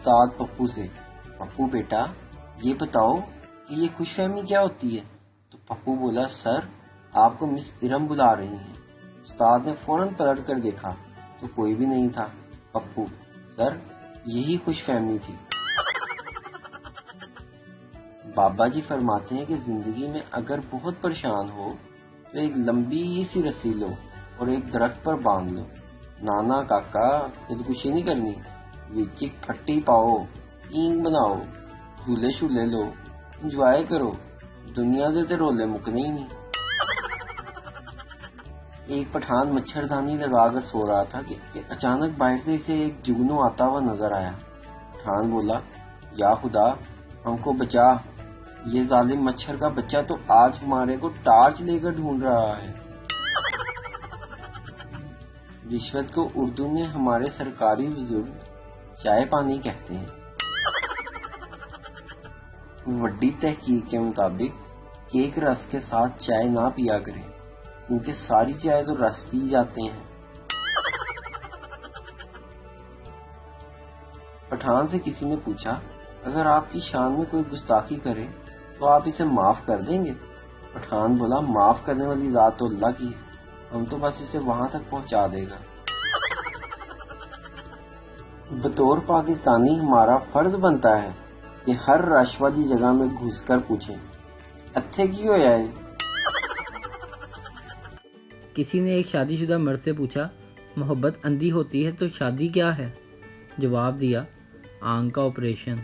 استاد پپو سے، پپو بیٹا یہ بتاؤ کہ یہ خوش فہمی کیا ہوتی ہے؟ تو پپو بولا، سر آپ کو مس ارم بلا رہی ہیں۔ استاد نے فوراً پلٹ کر دیکھا تو کوئی بھی نہیں تھا۔ پپو، سر یہی خوش فہمی تھی۔ بابا جی فرماتے ہیں کہ زندگی میں اگر بہت پریشان ہو تو ایک لمبی سی رسی لو اور ایک درخت پر باندھ لو۔ نانا کاکا خودکشی نہیں کرنی، وچک پھٹی پاؤ، اینگ بناؤ، جھولے شولے لو، انجوائے کرو، دنیا دے تے رولے مکنے ہی نہیں۔ ایک پٹھان مچھردانی لگا کر سو رہا تھا کہ اچانک باہر سے اسے ایک جگنو آتا ہوا نظر آیا۔ پٹھان بولا، یا خدا ہم کو بچا، یہ ظالم مچھر کا بچہ تو آج ہمارے کو ٹارچ لے کر ڈھونڈ رہا ہے۔ رشوت کو اردو میں ہمارے سرکاری بزرگ چائے پانی کہتے ہیں۔ وڈی تحقیق کے مطابق کیک رس کے ساتھ چائے نہ پیا کریں کیونکہ ساری چائے تو رس پی جاتے ہیں۔ پٹھان سے کسی نے پوچھا، اگر آپ کی شان میں کوئی گستاخی کرے تو آپ اسے معاف کر دیں گے؟ پٹھان بولا، معاف کرنے والی ذات تو اللہ کی ہے، ہم تو بس اسے وہاں تک پہنچا دے گا۔ بطور پاکستانی ہمارا فرض بنتا ہے کہ ہر رش والی جگہ میں گھس کر پوچھیں، اتھے کی ہویا ہے؟ کسی نے ایک شادی شدہ مرد سے پوچھا، محبت اندھی ہوتی ہے تو شادی کیا ہے؟ جواب دیا، آنکھ کا آپریشن۔